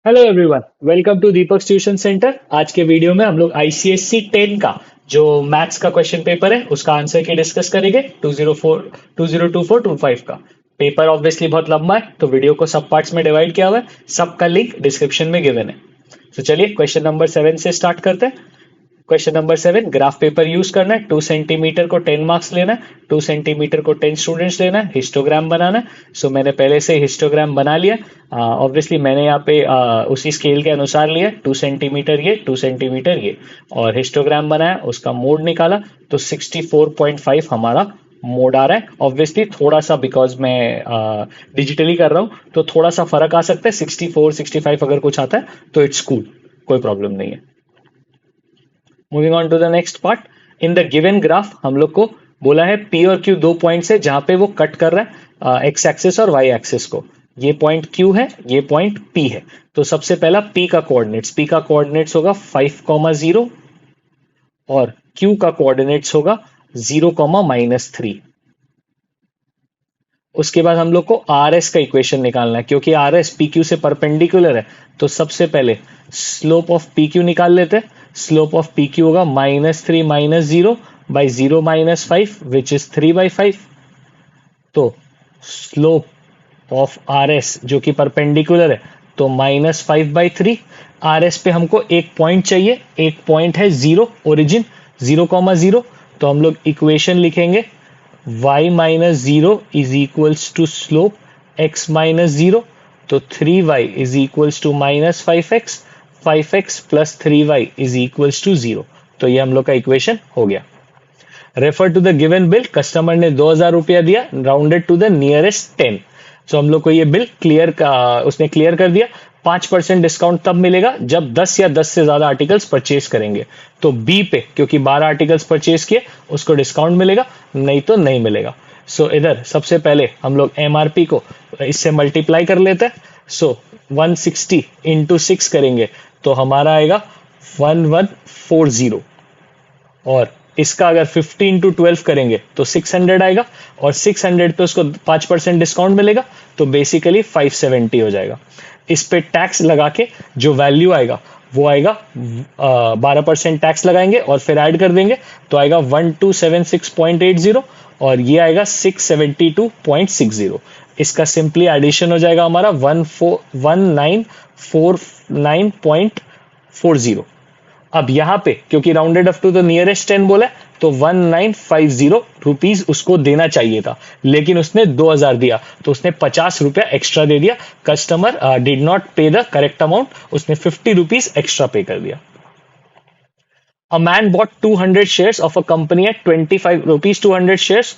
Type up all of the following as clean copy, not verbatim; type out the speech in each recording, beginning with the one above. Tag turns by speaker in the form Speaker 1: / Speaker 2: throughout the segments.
Speaker 1: Hello everyone, welcome to Deepak tuition centre. आज के video में हम लोग आईसीएससी 10 का जो मैथ्स का क्वेश्चन पेपर है उसका आंसर की डिस्कस करेंगे। 2024-25 का पेपर ऑब्वियसली बहुत लंबा है, तो वीडियो को सब पार्ट्स में डिवाइड किया हुआ है। सबका लिंक डिस्क्रिप्शन में गिवन है। तो चलिए क्वेश्चन नंबर 7 से स्टार्ट करते हैं। Question number 7, graph paper use करना है। 2 सेंटीमीटर को 10 मार्क्स लेना है। 2 सेंटीमीटर को 10 स्टूडेंट्स लेना है। हिस्टोग्राम बनाना है। सो मैंने पहले से हिस्टोग्राम बना लिया। ऑब्वियसली मैंने यहाँ पे उसी स्केल के अनुसार लिया। 2 सेंटीमीटर ये, 2 सेंटीमीटर ये, और हिस्टोग्राम बनाया, उसका मोड निकाला। तो 64.5 हमारा मोड आ रहा है। ऑब्वियसली थोड़ा सा, बिकॉज मैं डिजिटली कर रहा हूँ तो थोड़ा सा फर्क आ सकता है। 64 65 अगर कुछ आता है तो इट्स कूल, कोई प्रॉब्लम नहीं है। Moving on to the next part. In the given graph हम लोग को बोला है पी और क्यू दो पॉइंट्स है जहां पे वो कट कर रहा है एक्स एक्सिस और वाई एक्सिस को। ये पॉइंट क्यू है, ये पॉइंट पी है। तो सबसे पहला पी का कोऑर्डिनेट्स होगा 5,0 और क्यू का कोऑर्डिनेट्स होगा 0,-3। उसके बाद हम लोग को आर एस का इक्वेशन निकालना है, क्योंकि आर एस पी क्यू से परपेंडिकुलर है। तो सबसे पहले स्लोप ऑफ पी क्यू निकाल लेते हैं। स्लोप ऑफ पी क्यू होगा -3 - 0/0 - 5 विच इज 3/5। तो स्लोप ऑफ आर एस जो कि परपेंडिकुलर है, तो -5/3। आर एस पे हमको एक पॉइंट चाहिए, एक पॉइंट है जीरो, ओरिजिन 0,0। तो हम लोग इक्वेशन लिखेंगे y-0 is equals to slope x-0। तो 3y is equals to -5x, 5x plus 3y is equals to 0। तो ये हम लोग का इक्वेशन हो गया। Refer to the given bill. Customer ने 2,000 रुपया दिया, राउंडेड टू द नियरेस्ट 10। तो हम लोग को ये बिल क्लियर का उसने क्लियर कर दिया। 5% डिस्काउंट तब मिलेगा जब 10 या 10 से ज्यादा आर्टिकल्स परचेज करेंगे। तो बी पे क्योंकि 12 आर्टिकल्स परचेज किए उसको डिस्काउंट मिलेगा, नहीं तो नहीं मिलेगा। सो इधर सबसे पहले हम लोग एमआरपी को इससे मल्टीप्लाई कर लेते हैं। सो 160 इंटू 6 करेंगे तो हमारा आएगा 1140। और इसका अगर 50 इंटू 12 करेंगे तो 600 आएगा, और 600 पे उसको 5% डिस्काउंट मिलेगा, तो बेसिकली 570 हो जाएगा। इस पे टैक्स लगा के जो वैल्यू आएगा वो आएगा 12% टैक्स लगाएंगे और फिर ऐड कर देंगे तो आएगा 1276.80, और ये आएगा 672.60। इसका सिंपली एडिशन हो जाएगा हमारा 1949.40। अब यहाँ पे क्योंकि rounded up to the nearest 10 बोला है, तो 1950 रुपीज उसको देना चाहिए था, लेकिन उसने 2,000 दिया, तो उसने 50 रुपया एक्स्ट्रा दे दिया। कस्टमर डिड नॉट पे द करेक्ट अमाउंट, उसने 50 रुपीज एक्स्ट्रा पे कर दिया। A man bought 200 shares of a company at 25 rupees, 200 shares,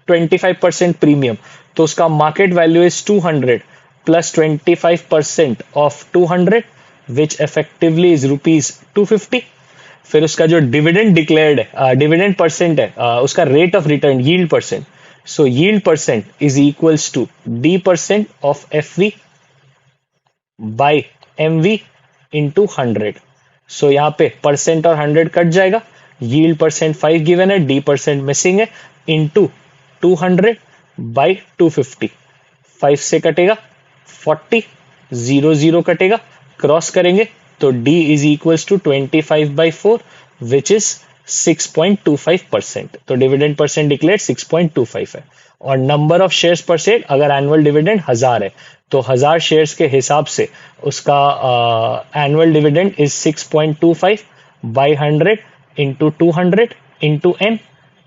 Speaker 1: 25% premium। तो उसका market value is 200 plus 25% of 200 which effectively is rupees 250। फिर उसका जो डिविडेंड डिक्लेयर्ड है, डिविडेंड परसेंट है, उसका rate of return yield percent. So yield percent is equals to D% of FV by MV into 100। So यहाँ पे percent और 100 cut जाएगा। यील्ड परसेंट 5 गिवन है, D% मिसिंग है, इंटू 200 बाई 250। 5 से कटेगा 40, 0 कटेगा, क्रॉस करेंगे तो D is equals to 25/4 which is 6.25%। तो डिविडेंड परसेंट डिक्लेयर 6.25 है। और number of shares per share, अगर एनुअल डिविडेंड 1000 है तो 1000 शेयर्स के हिसाब से उसका annual dividend is 6.25 by 100 into 200 into n।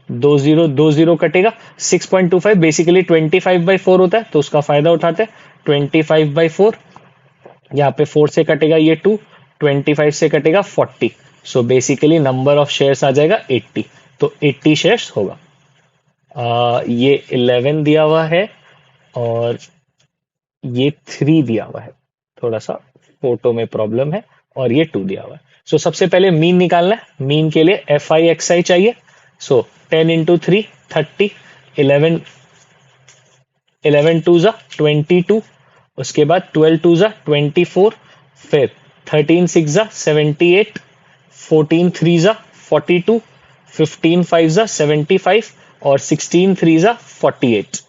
Speaker 1: 20 कटेगा, 6.25 बेसिकली 25/4 होता है, तो उसका फायदा उठाते हैं। 25/4, यहाँ पे 4 से कटेगा ये 2, 25 से कटेगा 40। So basically number of shares आ जाएगा 80। तो 80 शेयर्स होगा। ये 11 दिया हुआ है और ये 3 दिया हुआ है, थोड़ा सा फोटो में प्रॉब्लम है, और ये 2 दिया हुआ है। सो सबसे पहले मीन निकालना है। मीन के लिए FI चाहिए। सो 10 इंटू 3 30, 11 2 जा 22, उसके बाद 12 2 जा 24, फिर 13 6 जा 78, 14 3 जा 42, 15 5 जा 75 और 16 3 जा 48।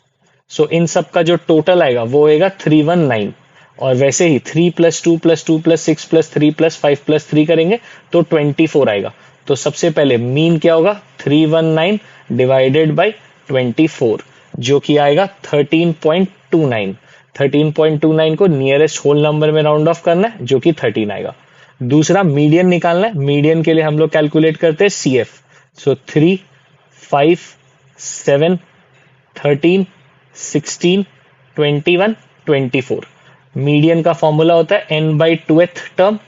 Speaker 1: सो इन सब का जो टोटल आएगा वो आएगा 319। और वैसे ही 3+2+2+6+3+5+3 करेंगे तो 24 आएगा। तो सबसे पहले मीन क्या होगा, 319 डिवाइडेड बाई 24, जो कि आएगा 13.29। 13.29 को नियरेस्ट होल नंबर में राउंड ऑफ करना है, जो कि 13 आएगा। दूसरा मीडियन निकालना है। मीडियन के लिए हम लोग कैलकुलेट करते हैं CF। सो 3, 5, 7, 13, 16, 21, 24। मीडियन का फॉर्मूला होता है n/2th term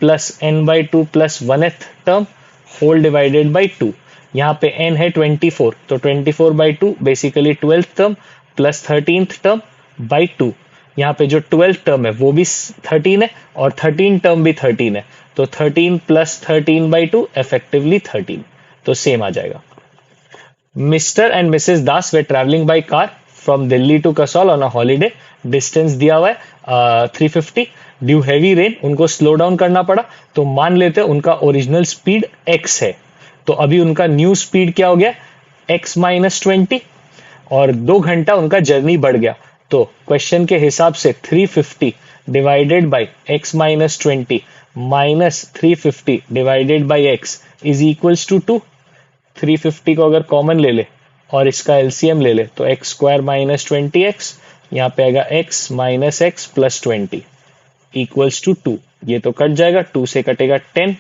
Speaker 1: plus n/2 plus 1th term whole divided by 2। यहाँ पे n है 24, तो 24/2 basically 12th term plus 13th term by 2। यहाँ पे जो 12th टर्म है वो भी 13 है और 13 टर्म भी 13 है, तो 13 प्लस 13/2 इफेक्टिवली 13, तो सेम आ जाएगा। Mister and missus Das were travelling by car from Delhi to Kasol on a holiday. Distance दिया हुआ है 350। ड्यू हैवी रेन, उनको स्लो डाउन करना पड़ा, तो मान लेते हैं उनका ओरिजिनल स्पीड x है। तो अभी उनका न्यू स्पीड क्या हो गया, x-20, और 2 घंटा उनका जर्नी बढ़ गया। तो क्वेश्चन के हिसाब से 350 divided by x-20 minus 350 divided by x is equals to 2। 350 को अगर कॉमन ले ले और इसका एलसीएम ले ले तो x² - 20x, यहाँ पे आएगा x minus x plus 20 equals to 2। ये तो कट जाएगा, 2 से कटेगा 10।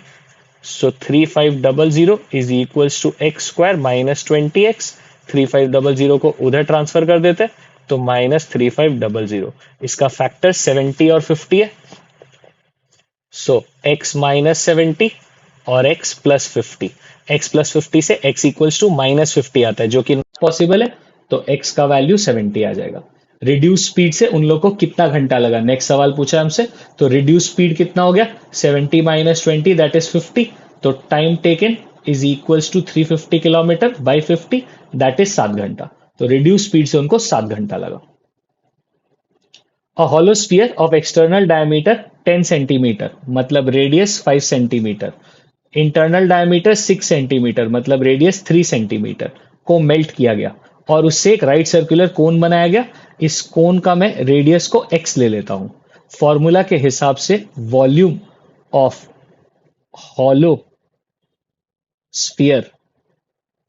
Speaker 1: सो 3500 is equals to x² - 20x। 3500 को उधर ट्रांसफर कर देते हैं तो -3500। इसका फैक्टर 70 और 50 है। सो x - 70 और x + 50। x + 50 से x इक्वल्स टू -50 आता है, जो कि पॉसिबल है, तो x का वैल्यू 70 आ जाएगा। रिड्यूस स्पीड से उन लोग को कितना घंटा लगा, नेक्स्ट सवाल पूछा हमसे। तो रिड्यूस स्पीड कितना हो गया, 70 - 20 दैट इज 50। तो time taken is equals to 350 kilometre by 50 that is 7 घंटा। तो रिड्यूस स्पीड से उनको 7 घंटा लगा। A hollow sphere of external diameter 10 centimetre मतलब radius 5 centimetre, internal diameter 6 centimetre मतलब रेडियस 3 सेंटीमीटर को मेल्ट किया गया और उससे एक राइट सर्कुलर कोन बनाया गया। इस कोन का मैं रेडियस को x ले लेता हूं। फॉर्मूला के हिसाब से volume of hollow sphere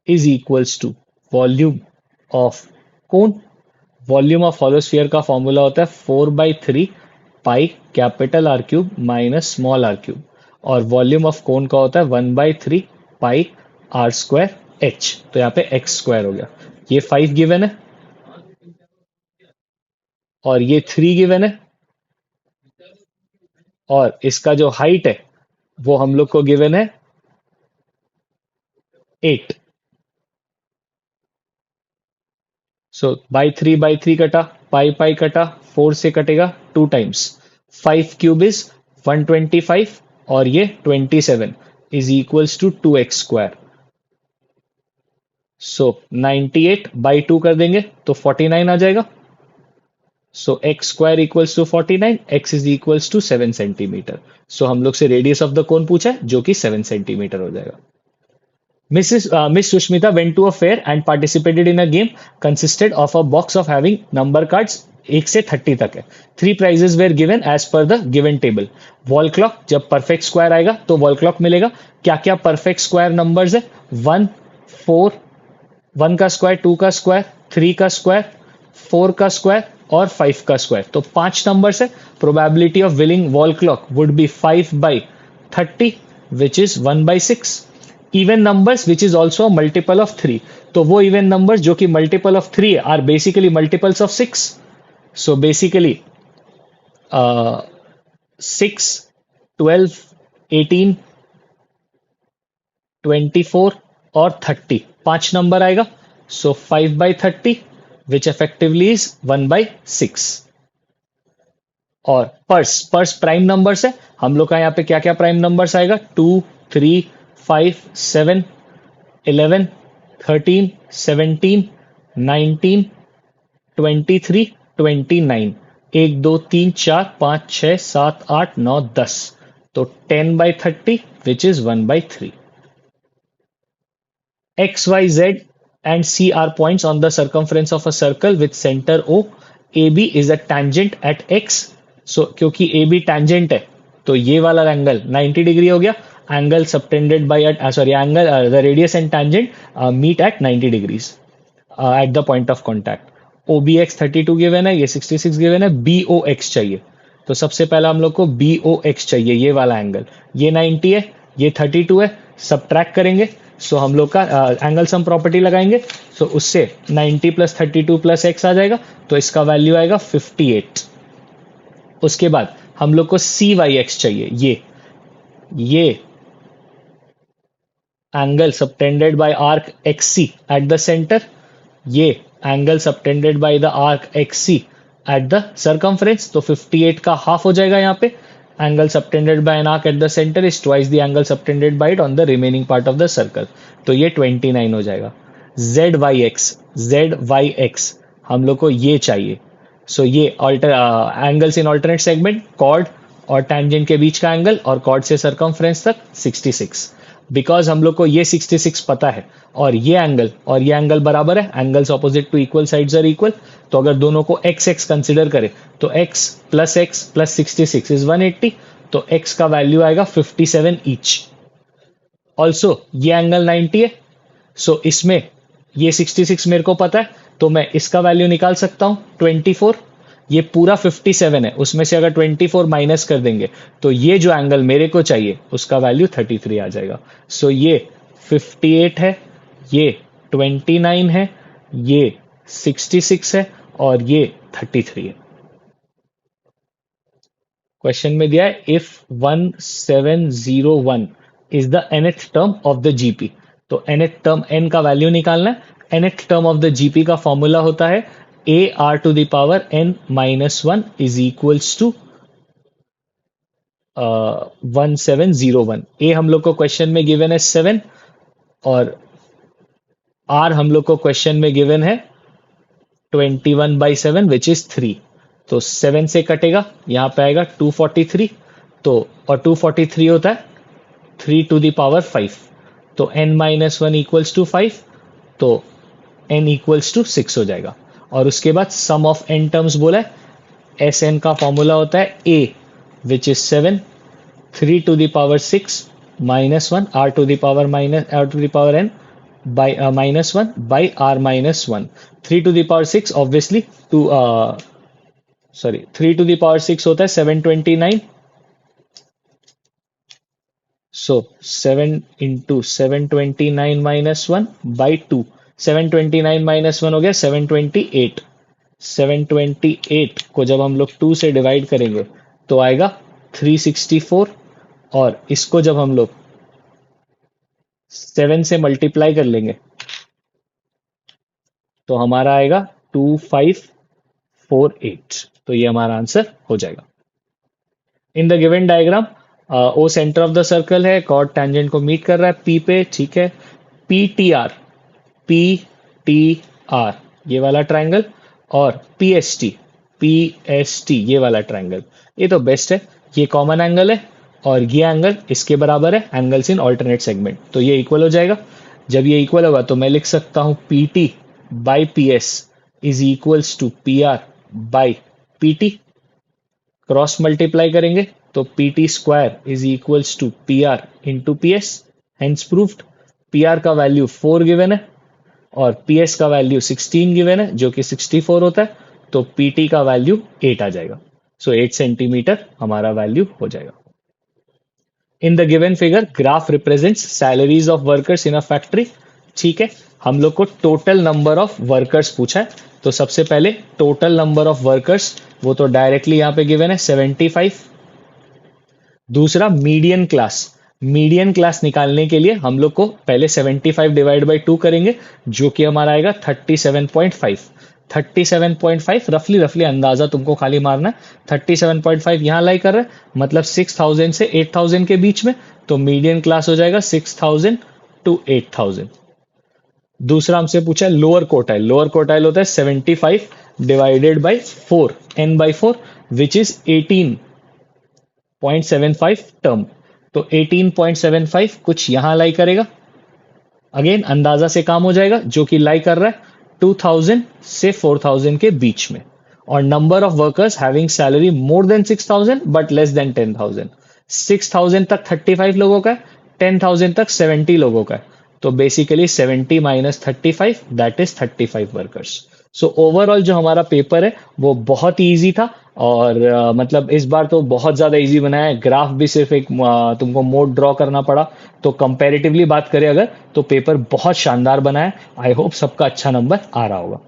Speaker 1: is equals to volume of cone. Volume of hollow sphere का फॉर्मूला होता है 4/3 pi capital R cube minus small r cube, और वॉल्यूम ऑफ कोन का होता है 1/3 पाई r² h। तो यहाँ पे x² हो गया। ये 5 गिवन है और ये 3 गिवन है, और इसका जो हाइट है वो हम लोग को गिवन है 8। सो बाई 3 कटा, पाई कटा, 4 से कटेगा 2 टाइम्स। 5 क्यूब इज 125 और ये 27 is equals to 2x²। So 98 by 2 कर देंगे तो 49 आ जाएगा। So x² equals to 49, x is equals to 7 centimetre. So हम लोग से रेडियस ऑफ द कोन पूछा है, जो कि 7 सेंटीमीटर हो जाएगा। Miss Sushmita went to a fair and participated in a game consisted of a box of having number cards 1 से 30 तक है। 3 prizes were given as per the given table। Wall clock, जब परफेक्ट स्क्वायर आएगा तो wall clock मिलेगा। क्या क्या perfect square numbers है, 1, 4, 1 का स्क्वायर, 2 का स्क्वायर, 3 का स्क्वायर, 4 का स्क्वायर और 5 का स्क्वायर। तो 5 नंबर्स है। Probability of willing wall clock would be 5/30 which is 1/6। Even numbers which is also multiple of 3, तो वो इवन नंबर्स जो कि multiple of 3 are basically multiples of 6। So basically 6, 12, 18, 24 और 30 5 नंबर आएगा। So 5/30 which effectively is 1/6। और purse prime numbers है। हम लोग का यहाँ पे क्या क्या प्राइम नंबर्स आएगा, 2, 3, 5, 7, 11, 13, 17, 19, 23, 29, 1, 2, 3, 4, 5, 6, 7, 8, 9, 10। तो 10/30 which is 1/3। X, Y, Z and C are points on the circumference of a circle with center O. AB is a tangent at X क्योंकि ए बी टैंजेंट है तो ये वाला एंगल 90 डिग्री हो गया. Angle subtended by angle the radius and tangent meet at 90 degrees at the point of contact. OBX 32 given है, ये 66 given है. BOX चाहिए. तो सबसे पहला हम लोग को BOX चाहिए, ये वाला एंगल. ये 90 है, ये 32 है. सबट्रैक्ट करेंगे सो हम लोग का एंगल सम प्रॉपर्टी लगाएंगे. सो उससे 90 प्लस 32 प्लस एक्स आ जाएगा. तो इसका वैल्यू आएगा 58. उसके बाद हम लोग को CYX चाहिए. ये angle subtended by arc XC at the centre. ये angle subtended by the arc XC at the circumference. तो 58 का हाफ हो जाएगा यहाँ पे. Angle subtended by an arc at the centre is twice the angle subtended by it on the remaining part of the circle. तो ये 29 हो जाएगा. ZYX हम लोग को ये चाहिए. सो ये angles in alternate segment, chord और टैंजेंट के बीच का एंगल और कॉर्ड से सर्कमफ्रेंस तक 66. बिकॉज हम लोग को ये 66 पता है और ये एंगल बराबर है. Angles opposite to equal sides are equal. तो अगर दोनों को x कंसिडर करें तो x प्लस 66 इज 180. तो x का वैल्यू आएगा 57 ईच. ऑल्सो ये एंगल 90 है. सो इसमें ये 66 मेरे को पता है तो मैं इसका वैल्यू निकाल सकता हूं 24. ये पूरा 57 है, उसमें से अगर 24 माइनस कर देंगे तो ये जो एंगल मेरे को चाहिए उसका वैल्यू 33 आ जाएगा. सो ये 58 है, ये 29 है, ये 66 है और ये 33 है. क्वेश्चन में दिया है if 1701 is the nth term of the GP. तो nth टर्म n का वैल्यू निकालना है. nth term of the GP का फॉर्मूला होता है AR to the power n minus 1 is equals to 1701. A हम लोग को क्वेश्चन में गिवन है 7 और R हम लोग को क्वेश्चन में गिवन है 21/7 विच इज 3. तो 7 से कटेगा, यहाँ पे आएगा 243. तो और 243 होता है 3 to the power 5. तो n minus 1 equals to 5. तो n equals to 6 हो जाएगा. और उसके बाद सम ऑफ n टर्म्स बोला है. Sn का फॉर्मूला होता है a which is 7 3 to the power 6 minus 1 r to the power n by minus 1 by r minus 1. 3 to the power 6 obviously 3 to the power 6 होता है 729. So 7 into 729 minus 1 by 2. 729 minus 1 हो गया 728. 728 को जब हम लोग 2 से डिवाइड करेंगे तो आएगा 364 और इसको जब हम लोग 7 से मल्टीप्लाई कर लेंगे तो हमारा आएगा 2548. तो ये हमारा आंसर हो जाएगा. In the given diagram O centre of the circle है, कॉर्ड टैंजेंट को मीट कर रहा है P पे, ठीक है. PTR ये वाला ट्रायंगल और PST ये वाला ट्रायंगल. ये तो बेस्ट है, ये कॉमन एंगल है और ये एंगल इसके बराबर है एंगल्स इन ऑल्टरनेट सेगमेंट. तो ये इक्वल हो जाएगा. जब ये इक्वल होगा तो मैं लिख सकता हूं PT by PS is equals to PR by PT. Cross multiply करेंगे तो PT square is equals to PR into PS. Hence proved. PR का वैल्यू 4 गिवन है और PS का वैल्यू 16 गिवन है जो कि 64 होता है. तो PT का वैल्यू 8 आ जाएगा. सो 8 सेंटीमीटर हमारा वैल्यू हो जाएगा. In the given figure graph represents salaries of workers in a factory. ठीक है, हम लोग को टोटल नंबर ऑफ वर्कर्स पूछा है. तो सबसे पहले टोटल नंबर ऑफ वर्कर्स वो तो डायरेक्टली यहां पे गिवन है 75. दूसरा मीडियन क्लास निकालने के लिए हम लोग को पहले 75 डिवाइड बाई 2 करेंगे जो कि हमारा आएगा 37.5. 37.5 रफली अंदाजा तुमको खाली मारना है. 37.5 यहां लाई कर रहा है मतलब 6000 से 8000 के बीच में. तो मीडियन क्लास हो जाएगा 6000 to 8000. दूसरा हमसे पूछा है लोअर कोटाइल होता है 75 divided by 4 n by 4 which is 18.75 term. तो 18.75 कुछ यहां लाई करेगा. अगेन अंदाजा से काम हो जाएगा जो कि लाई कर रहा है 2000 से 4000 के बीच में. और number of workers having salary more than 6,000 but less than 10,000। 6,000 तक 35 लोगों का है, 10,000 तक 70 लोगों का है। तो basically 70 minus 35 that is 35 workers. So overall जो हमारा पेपर है वो बहुत ही ईजी था। और मतलब इस बार तो बहुत ज्यादा इजी बनाया है। ग्राफ भी सिर्फ एक तुमको मोड ड्रॉ करना पड़ा। तो कंपैरेटिवली बात करें अगर, तो पेपर बहुत शानदार बना है। आई होप सबका अच्छा नंबर आ रहा होगा।